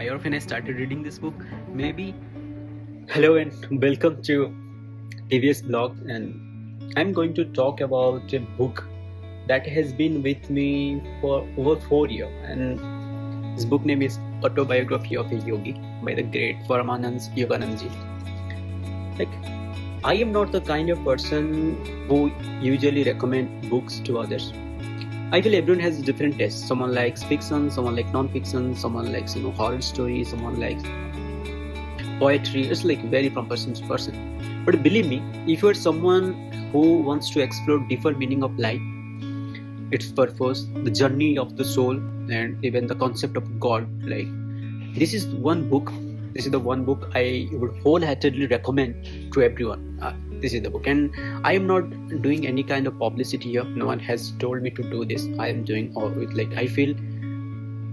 why or when I started reading this book. Maybe. Hello and welcome to TVS blog, and I'm going to talk about a book that has been with me for over 4 years. And this book name is Autobiography of a Yogi by the great Paramahansa Yogananda. Like, I am not the kind of person who usually recommend books to others. I feel everyone has different tastes. Someone likes fiction, someone likes non-fiction, someone likes horror stories, someone likes poetry. It's like vary from person to person. But believe me, if you are someone who wants to explore deeper meaning of life, its purpose, the journey of the soul, and even the concept of God, like this is one book. This is the one book I would wholeheartedly recommend to everyone. This is the book, and I am not doing any kind of publicity here. No one has told me to do this. I am doing all with I feel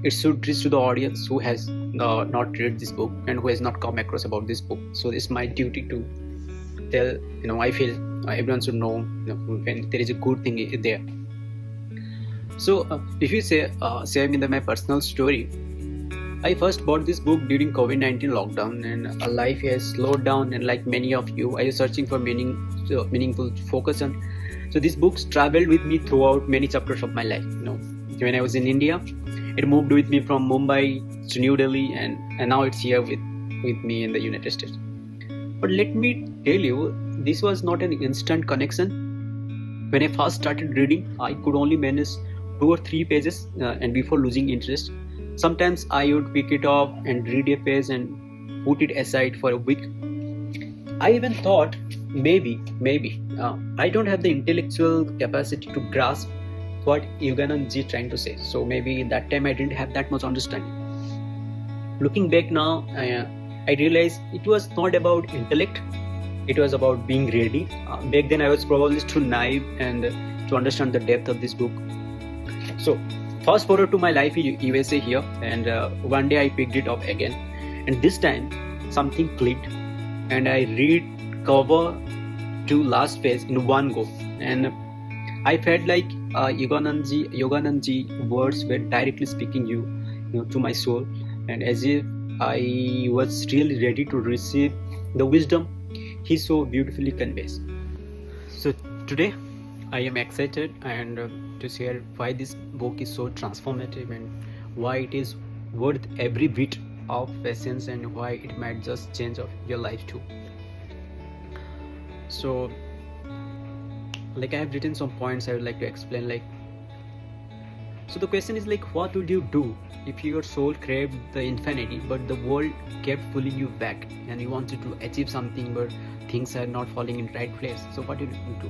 it should reach to the audience who has not read this book and who has not come across about this book. So it's my duty to tell. I feel everyone should know, when there is a good thing there. So if you say my personal story, I first bought this book during COVID-19 lockdown, and life has slowed down, and like many of you, I was searching for meaningful focus on. So these books traveled with me throughout many chapters of my life. When I was in India, it moved with me from Mumbai to New Delhi, and now it's here with me in the United States. But let me tell you, this was not an instant connection. When I first started reading, I could only manage 2 or 3 pages, and before losing interest. Sometimes I would pick it up and read a page and put it aside for a week. I even thought maybe I don't have the intellectual capacity to grasp what Yogananda is trying to say. So maybe that time I didn't have that much understanding. Looking back now, I realized it was not about intellect. It was about being ready. Back then I was probably too naive and to understand the depth of this book. So fast forward to my life in USA here, and one day I picked it up again, and this time something clicked, and I read cover to last page in one go, and I felt like Yogananda words were directly speaking to my soul, and as if I was really ready to receive the wisdom he so beautifully conveys. So today I am excited and to share why this book is so transformative and why it is worth every bit of patience and why it might just change your life too. So I have written some points I would like to explain. So the question is what would you do if your soul craved the infinity but the world kept pulling you back and you wanted to achieve something but things are not falling in right place? So what would you do?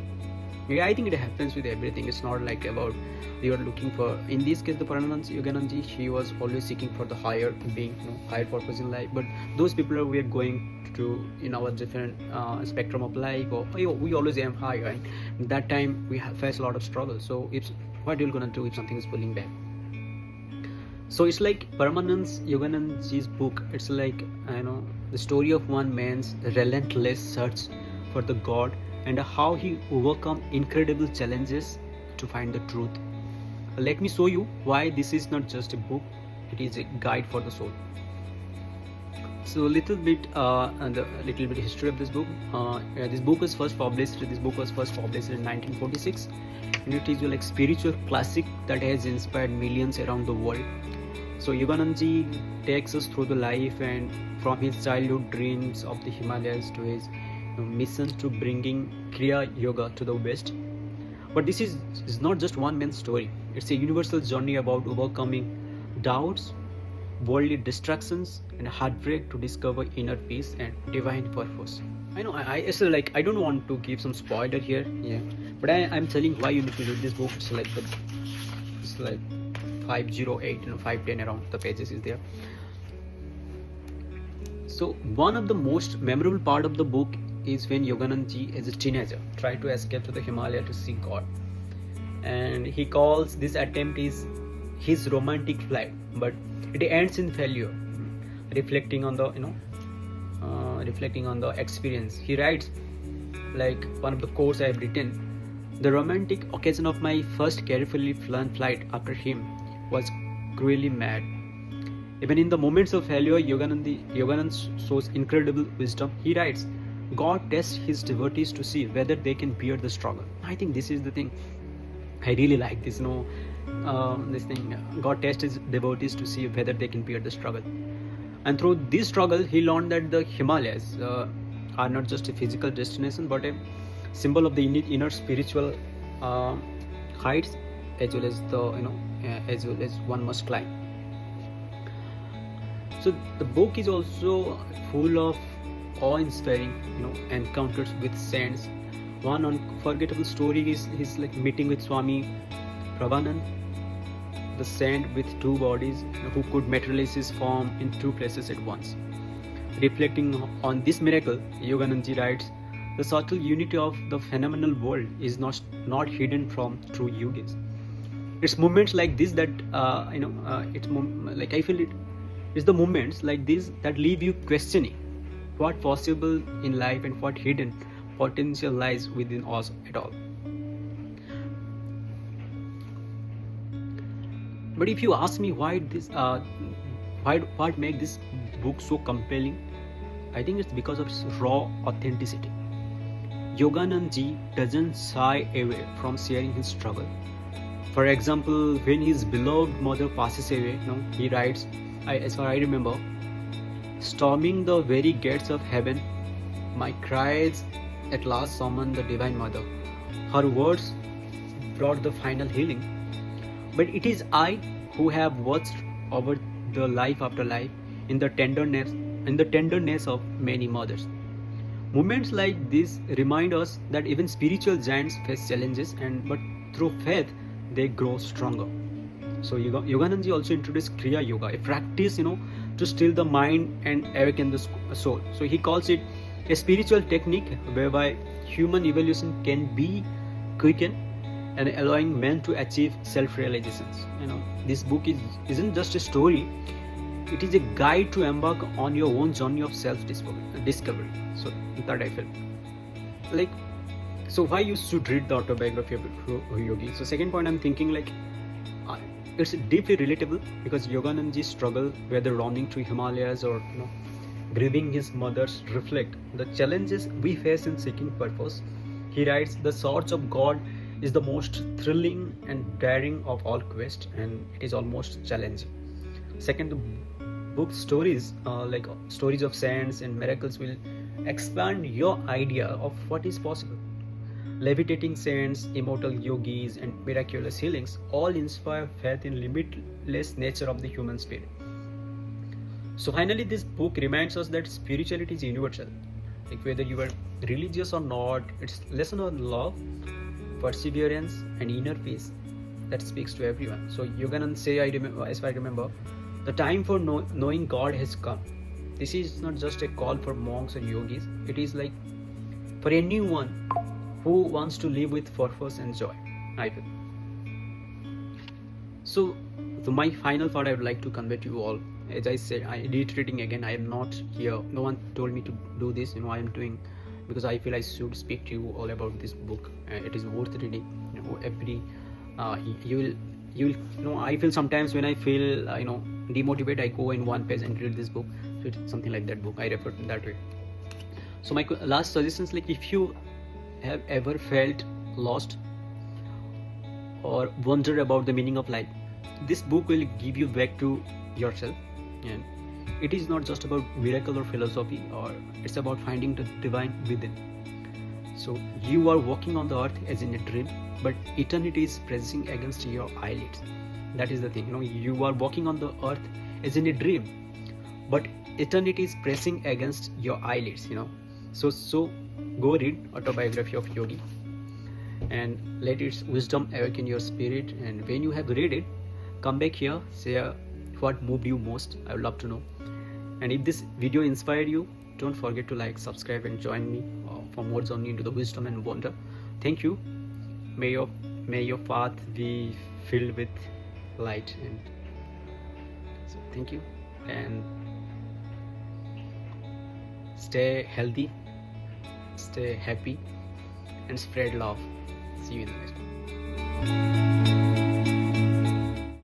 Yeah, I think it happens with everything. It's not about you are looking for. In this case, the Paramahansa Yogananda, he was always seeking for the higher being, higher purpose in life. But those people we are going to in our different spectrum of life, or we always aim high, right? At that time we have faced a lot of struggle. So what you're gonna do if something is pulling back? So it's Paramahansa Yogananda's book. It's the story of one man's relentless search for the God, and how he overcome incredible challenges to find the truth. Let me show you why this is not just a book, it is a guide for the soul. So a little bit history of this book. This book was first published in 1946, and it is a spiritual classic that has inspired millions around the world. So Yogananda takes us through the life, and from his childhood dreams of the Himalayas to his mission to bringing Kriya Yoga to the West. But this is not just one man's story. It's a universal journey about overcoming doubts, worldly distractions, and heartbreak to discover inner peace and divine purpose. I know I don't want to give some spoiler here, but I'm telling why you need to read this book. It's 508, 510 around the pages is there. So one of the most memorable part of the book is when Yogananda, as a teenager, tried to escape to the Himalaya to seek God, and he calls this attempt his romantic flight, but it ends in failure. Reflecting on the experience, he writes one of the quotes I have written: "The romantic occasion of my first carefully planned flight after him was cruelly mad. Even in the moments of failure, Yogananda shows incredible wisdom. He writes, God tests his devotees to see whether they can bear the struggle. I think this is the thing. I really like this, this thing. God tests his devotees to see whether they can bear the struggle. And through this struggle, he learned that the Himalayas are not just a physical destination, but a symbol of the inner spiritual heights, as well as as well as one must climb. So the book is also full of awe-inspiring, encounters with saints. One unforgettable story is his meeting with Swami Prabhanand, the saint with two bodies, who could materialize his form in two places at once. Reflecting on this miracle, Yogananda writes, the subtle unity of the phenomenal world is not hidden from true yogis. It's moments like this that I feel it's the moments like this that leave you questioning what possible in life and what hidden potential lies within us at all. But if you ask me what makes this book so compelling, I think it's because of its raw authenticity. Yogananda ji doesn't shy away from sharing his struggle. For example, when his beloved mother passes away, he writes, as far as I remember, storming the very gates of heaven, my cries at last summoned the Divine Mother. Her words brought the final healing. But it is I who have watched over the life after life in the tenderness of many mothers. Moments like this remind us that even spiritual giants face challenges, but through faith they grow stronger. So Yogananda also introduced Kriya Yoga, a practice to still the mind and awaken the soul. So he calls it a spiritual technique whereby human evolution can be quickened and allowing men to achieve self-realizations. This book isn't just a story; it is a guide to embark on your own journey of self-discovery. So that I felt so why you should read the Autobiography of Yogi. So second point, I'm thinking it's deeply relatable because Yogananda's struggle, whether roaming through Himalayas or grieving his mother's, reflect the challenges we face in seeking purpose. He writes, the search of God is the most thrilling and daring of all quests, and it is almost challenging. Second, the book stories stories of saints and miracles will expand your idea of what is possible. Levitating saints, immortal yogis, and miraculous healings all inspire faith in limitless nature of the human spirit. So finally, this book reminds us that spirituality is universal. Whether you are religious or not, it's lesson on love, perseverance, and inner peace that speaks to everyone. So Yogananda say, as I remember, the time for knowing God has come. This is not just a call for monks or yogis. It is for anyone who wants to live with purpose and joy, I feel. So my final thought I would like to convey to you all, as I said, I reiterating again, I am not here. No one told me to do this. I am doing because I feel I should speak to you all about this book. It is worth reading. You will. I feel sometimes when I feel demotivated, I go in one page and read this book. So it's something like that book. I refer to that way. So my last suggestions, if you have ever felt lost or wondered about the meaning of life, this book will give you back to yourself. And it is not just about miracle or philosophy, or it's about finding the divine within. So you are walking on the earth as in a dream, but eternity is pressing against your eyelids. That is the thing. You are walking on the earth as in a dream, but eternity is pressing against your eyelids. So go read Autobiography of Yogi and let its wisdom awaken your spirit. And when you have read it, come back here, share what moved you most. I would love to know. And if this video inspired you, don't forget to like, subscribe, and join me for more journey into the wisdom and wonder. Thank you. May your path be filled with light. And so thank you, and stay healthy, stay happy, and spread love. See you in the next one.